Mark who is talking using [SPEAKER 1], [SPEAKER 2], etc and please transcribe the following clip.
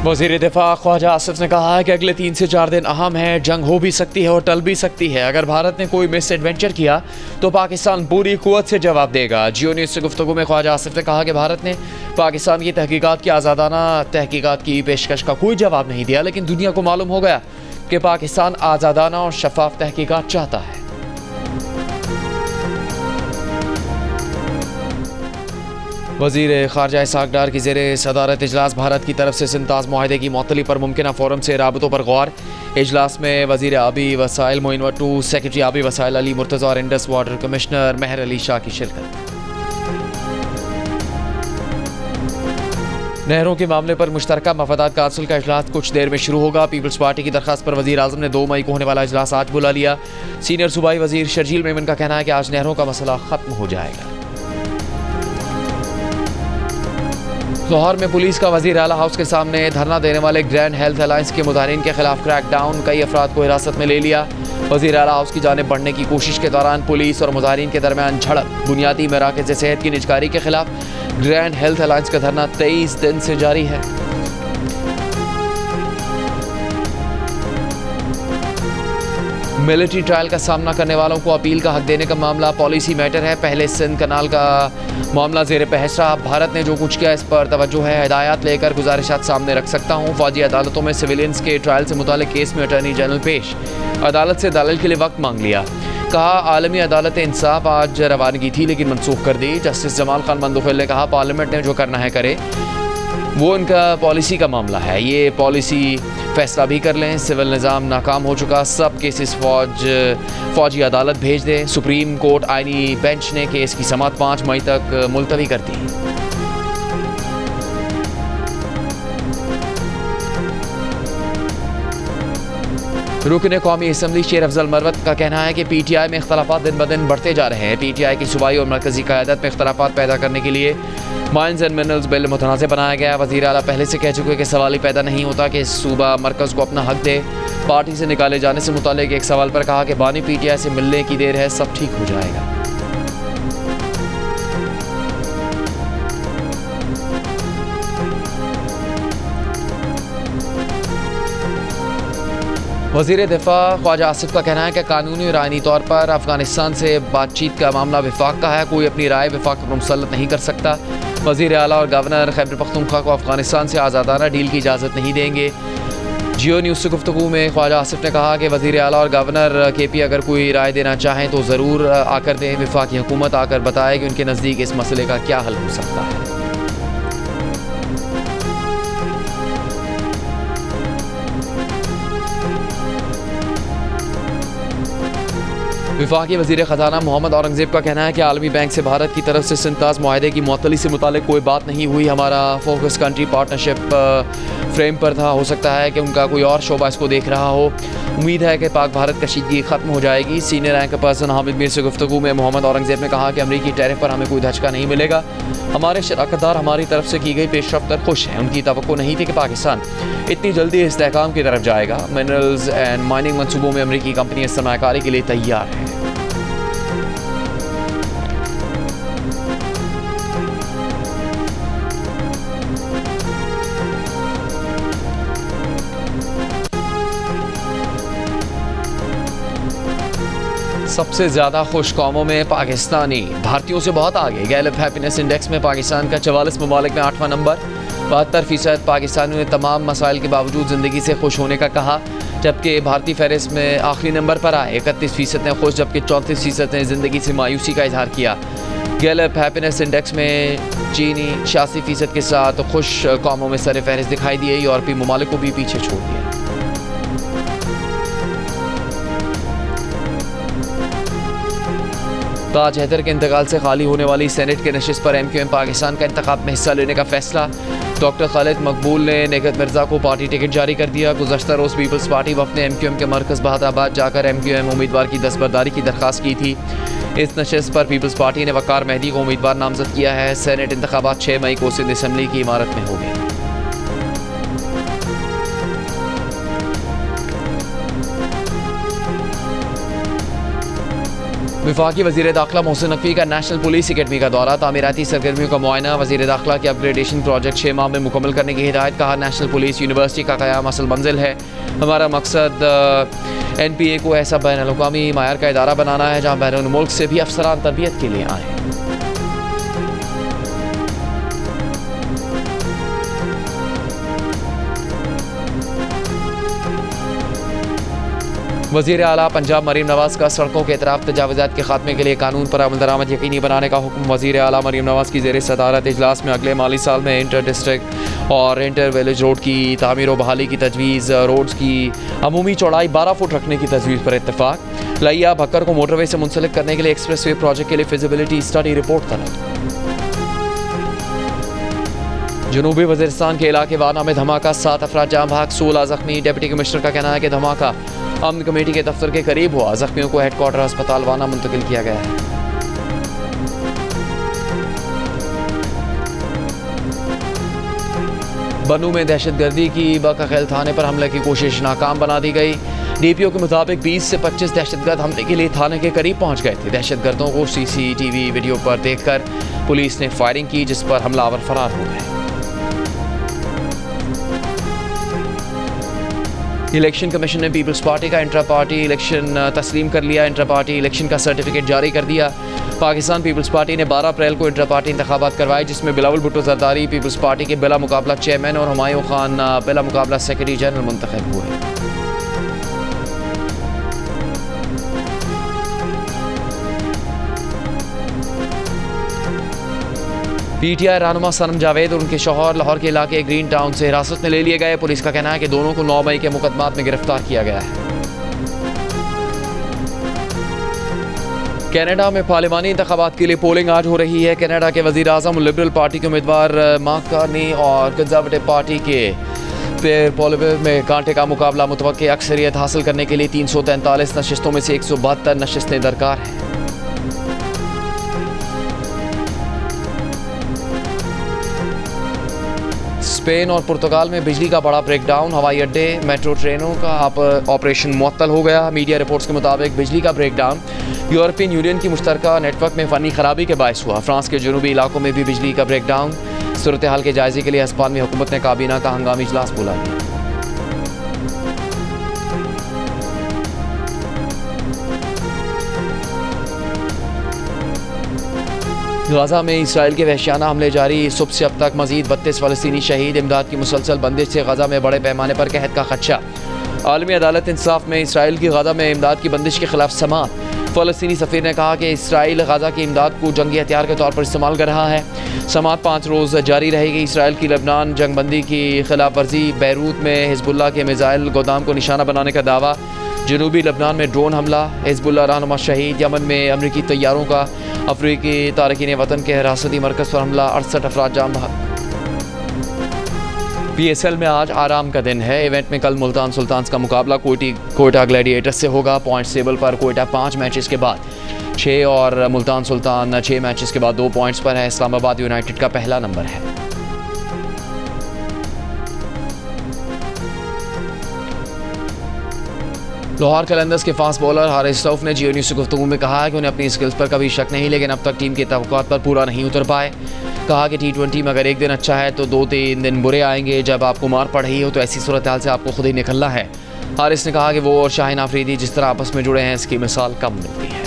[SPEAKER 1] वज़ीर दिफा ख्वाजा आसिफ ने कहा है कि अगले 3 से 4 दिन अहम है, जंग हो भी सकती है और टल भी सकती है। अगर भारत ने कोई मिस एडवेंचर किया तो पाकिस्तान पूरी कुव्वत से जवाब देगा। जियो न्यूज़ से गुफ्तगू में ख्वाजा आसिफ ने कहा कि भारत ने पाकिस्तान की तहकीकात की आज़ादाना तहकीकात की पेशकश का कोई जवाब नहीं दिया, लेकिन दुनिया को मालूम हो गया कि पाकिस्तान आज़ादाना और शफाफ तहकीकात चाहता है। वज़ीर ख़ारजा इसहाक़ डार की ज़ेरे सदारत इजलास भारत की तरफ से सिंताज़ माहदे की मअतली पर मुमकिन फ़ोरम से राबतों पर गौर। इजलास में वज़ीर आबी वसाइल मोइन वट्टू, सेक्रेटरी आबी वसाइल अली मुर्तज़ा और इंडस वाटर कमिश्नर महर अली शाह की शिरकत। नहरों के मामले पर मुश्तरका मफादात काउंसिल का इजलास कुछ देर में शुरू होगा। पीपल्स पार्टी की दरख्वास्त पर वज़ीर आज़म ने 2 मई को होने वाला इजलास आज बुला लिया। सीनियर सूबाई वज़ीर शर्जील मेमन का कहना है कि आज नहरों का मसला ख़त्म हो जाएगा। लाहौर में पुलिस का वज़ीर आला हाउस के सामने धरना देने वाले ग्रैंड हेल्थ अलायंस के मुजाहिरीन के खिलाफ क्रैकडाउन, कई अफराद को हिरासत में ले लिया। वज़ीर आला हाउस की जानिब बढ़ने की कोशिश के दौरान पुलिस और मुजाहिरीन के दरमियान झड़प। बुनियादी मराकज़ सेहत की निजकारी के खिलाफ ग्रैंड हेल्थ अलायंस का धरना 23 दिन से जारी है। मिलिट्री ट्रायल का सामना करने वालों को अपील का हक देने का मामला पॉलिसी मैटर है। पहले सिंध कनाल का मामला ज़ेर बहस रहा। भारत ने जो कुछ किया इस पर तवज्जो है, हिदायत लेकर गुजारिशात सामने रख सकता हूँ। फौजी अदालतों में सिविलियंस के ट्रायल से मुताल्लिक केस में अटॉर्नी जनरल पेश, अदालत से दलाल के लिए वक्त मांग लिया। कहा आलमी अदालत इंसाफ आज रवानगी थी लेकिन मनसूख कर दी। जस्टिस जमाल खान मंदुखिल ने कहा पार्लियामेंट ने जो करना है करे, वो उनका पॉलिसी का मामला है, ये पॉलिसी फैसला भी कर लें। सिविल निज़ाम नाकाम हो चुका, सब केसेस फौजी अदालत भेज दें। सुप्रीम कोर्ट आईनी बेंच ने केस की समाअत 5 मई तक मुलतवी कर दी। रुकन कौमी असम्बली शेर अफजल मरवत का कहना है कि PTI में इख्तलाफात दिन ब दिन बढ़ते जा रहे हैं। PTI की सूबाई और मरकजी क़यादत में इख्तलाफात पैदा करने के लिए माइंस एंड मिनरल्स बिल मुतनाज़ बनाया गया। वज़ीर आला पहले से कह चुके कि सवाल ही पैदा नहीं होता कि सूबा मरकज़ को अपना हक दे। पार्टी से निकाले जाने से मुताल्लिक एक सवाल पर कहा कि बानी PTI से मिलने की देर है, सब ठीक हो जाएगा। वज़ीर दिफा ख्वाजा आसिफ का कहना है कि कानूनी और आइनी तौर पर अफगानिस्तान से बातचीत का मामला विफाक का है, कोई अपनी राय विफाक पर मुसल्लत नहीं कर सकता। वज़ीर आला और गवर्नर खैबर पख्तूनख्वा को अफगानिस्तान से आज़ादाना डील की इजाज़त नहीं देंगे। जियो न्यूज़ से गुफ्तगू में ख्वाजा आसिफ ने कहा कि वज़ीर आला और गवर्नर KP अगर कोई राय देना चाहें तो ज़रूर आकर दें। वफाकी हुकूमत आकर बताए कि उनके नज़दीक इस मसले का क्या हल हो सकता है। वफाकी वज़ीर ख़जाना मोहम्मद औरंगज़ेब का कहना है कि आलमी बैंक से भारत की तरफ से सिंताज़ माहदे की मअतली से मुताल्लिक कोई बात नहीं हुई। हमारा फोकस कंट्री पार्टनरशिप फ्रेम पर था। हो सकता है कि उनका कोई और शोबा इसको देख रहा हो। उम्मीद है कि पाक भारत कशीदगी ख़त्म हो जाएगी। Senior rank person Hamid Mir से गुफ्तगू में मोहम्मद औरंगज़ेब ने कहा कि अमरीकी टैरिफ पर हमें कोई धचका नहीं मिलेगा। हमारे शराकतदार हमारी तरफ से की गई पेशरफ्त पर खुश हैं। उनकी तवक्को नहीं थी कि पाकिस्तान इतनी जल्दी इस्तेहकाम की तरफ जाएगा। मिनरल्स एंड माइनिंग मनसूबों में अमरीकी कंपनी सरमायाकारी के लिए तैयार है। सबसे ज़्यादा खुश कौमों में पाकिस्तानी, भारतीयों से बहुत आगे। गैलप हैप्पीनेस इंडेक्स में पाकिस्तान का 44 ममालिक में 8वां नंबर। 72% पाकिस्तानियों ने तमाम मसाइल के बावजूद ज़िंदगी से खुश होने का कहा, जबकि भारतीय फहरिस्त में आखिरी नंबर पर आए। 31% ने खुश, जबकि 34% ने ज़िंदगी से मायूसी का इजहार किया। गैलप हैप्पीनेस इंडेक्स में चीनी 86% के साथ खुश कौमों में सर फहरिस्त दिखाई दिए। यूरोपीय ममालिक को भी पीछे छोड़ दिया। ताज हैदर के इंतकाल से खाली होने वाली सेनेट के नशिस्त पर MQM पाकिस्तान का इंतखाब में हिस्सा लेने का फैसला। डॉक्टर खालिद मकबूल ने नेगत मिर्जा को पार्टी टिकट जारी कर दिया। गुज़श्ता रोज़ पीपल्स पार्टी वफ़द ने MQM के मरकज़ बहादराबाद जाकर MQM उम्मीदवार की दस्तबरदारी की दरख्वास्त की थी। इस नशिस्त पर पीपल्स पार्टी ने वक़ार मेहदी को उम्मीदवार नामज़द किया है। सेनेट इंतखाबात 6 मई को सिंध असम्बली की इमारत में होंगे। वफाकी वज़ीर दाखिला मोहसिन नकवी का नेशनल पुलिस अकेडमी का दौरा, तामीराती सरगर्मियों का मुआयना, वज़ीर दाखिला के अपग्रेडेशन प्रोजेक्ट 6 माह में मुकम्मल करने की हिदायत। कहा नेशनल पुलिस यूनिवर्सिटी का क़याम असल मंजिल है, हमारा मकसद NPA को ऐसा बैनुल-अक़वामी मायार का इदारा बनाना है जहाँ बैरून मुल्क से भी अफसरान तरबियत के लिए आएँ। वज़ीर आला पंजाब मरीम नवाज़ का सड़कों के अतराफ तजावुज़ात के खात्मे के लिए कानून पर अमल दरामद यकीनी बनाने का हुक्म। वज़ीर आला मरीम नवाज़ की ज़ेर सदारत इजलास में अगले माली साल में इंटर डिस्ट्रिक्ट और इंटर विलेज रोड की तामीर व बहाली की तजवीज़, रोड्स की अमूमी चौड़ाई 12 फुट रखने की तजवीज़ पर इत्तफाक। लैया भक्कर को मोटरवे से मुंसलिक करने के लिए एक्सप्रेस वे प्रोजेक्ट के लिए फिजिबिलिटी स्टडी रिपोर्ट तलब। जनूबी वज़ीरिस्तान के इलाके वाना में धमाका, 7 अफराद जाँ भाग, 16 ज़ख्मी। डिप्टी कमिश्नर का कहना है कि धमाका अमन कमेटी के दफ्तर के करीब हुआ, ज़ख्मियों को हेडक्वार्टर अस्पताल वाना मुंतकिल किया गया है। बनू में दहशतगर्दी की बकखैल थाने पर हमले की कोशिश नाकाम बना दी गई। DPO के मुताबिक 20 से 25 दहशतगर्द हमले के लिए थाने के करीब पहुंच गए थे। दहशतगर्दों को CCTV वीडियो पर देखकर पुलिस ने फायरिंग की, जिस पर हमलावर फरार हो गए। इलेक्शन कमीशन ने पीपल्स पार्टी का इंट्रा पार्टी इलेक्शन तस्लीम कर लिया। इंट्रा पार्टी इलेक्शन का सर्टिफिकेट जारी कर दिया। पाकिस्तान पीपल्स पार्टी ने 12 अप्रैल को इंट्रा पार्टी इंतखाबात करवाए, जिसमें बिलावल भुट्टो जरदारी पीपल्स पार्टी के बिला मुकाबला चेयरमैन और हुमायूं खान बिला मुकाबला सेक्रेटरी जनरल मुंतखब हुए। PTI रहनुमा सनम जावेद और उनके शौहर लाहौर के इलाके ग्रीन टाउन से हिरासत में ले लिए गए। पुलिस का कहना है कि दोनों को 9 मई के मुकदमात में गिरफ्तार किया गया है। कनाडा में पार्लिमानी इंतखाबात के लिए पोलिंग आज हो रही है। कनाडा के वज़ीर आज़म लिबरल पार्टी के उम्मीदवार मार्क कार्नी और कंजर्वेटिव पार्टी के पेयर पोलिवर में कांटे का मुकाबला। मुतवक्की अक्सरियत हासिल करने के लिए 343 नशिस्तों में से 172 नशिस्तें दरकार हैं। स्पेन और पुर्तगाल में बिजली का बड़ा ब्रेकडाउन, हवाई अड्डे मेट्रो ट्रेनों का ऑपरेशन मुअत्तल हो गया। मीडिया रिपोर्ट्स के मुताबिक बिजली का ब्रेकडाउन यूरोपियन यूनियन की मुश्तरका नेटवर्क में फ़नी खराबी के बायस हुआ। फ्रांस के जनूबी इलाकों में भी बिजली का ब्रेकडाउन। सूरत हाल के जायजे के लिए हिस्पानियाई हुकूमत ने काबीना का हंगामी इजलास बुला लिया। गाज़ा में इसराइल के वहशियाना हमले जारी, सुबह से अब तक मजीद 32 फ़लस्तीनी शहीद। इमदाद की मुसलसल बंदिश से गाज़ा में बड़े पैमाने पर कहत का खदशा। आलमी अदालत इंसाफ में इसराइल की गाज़ा में इमदाद की बंदिश के खिलाफ समाअत। फ़लस्तीनी सफ़ीर ने कहा कि इसराइल गाज़ा की इमदाद को जंगी हथियार के तौर पर इस्तेमाल कर रहा है। समाअत 5 रोज़ जारी रहेगी। इसराइल की लबनान जंगबंदी की खिलाफ वर्जी, बैरूत में हिजबुल्लाह के मिसाइल गोदाम को निशाना बनाने का दावा, जनूबी लबनान में ड्रोन हमला, हिजबुल्लाह रहनुमा शहीद। यमन में अमरीकी तैयारों का अफ्रीकी तारकीन वतन के हिरासती मरकज़ पर हमला, 68 अफराद जाम बहक। PSL में आज आराम का दिन है। इवेंट में कल मुल्तान सुल्तान्स का मुकाबला कोयटा ग्लैडिएटर्स से होगा। पॉइंट्स टेबल पर कोयटा 5 मैचेस के बाद 6 और मुल्तान सुल्तान 6 मैचेस के बाद 2 पॉइंट्स पर है। इस्लामाबाद यूनाइटेड का पहला नंबर है। लाहौर कलंदर्स के फास्ट बॉलर हारिस रऊफ ने जियो न्यूज़ से गुफ्तगू में कहा कि उन्हें अपनी स्किल्स पर कभी शक नहीं, लेकिन अब तक टीम के तवक्कुआत पर पूरा नहीं उतर पाए। कहा कि T20 में अगर एक दिन अच्छा है तो 2-3 दिन बुरे आएंगे। जब आपको मार पड़ रही हो तो ऐसी सूरत हाल से आपको खुद ही निकलना है। हारिस ने कहा कि वो और शाहीन आफरीदी जिस तरह आपस में जुड़े हैं, इसकी मिसाल कम मिलती है।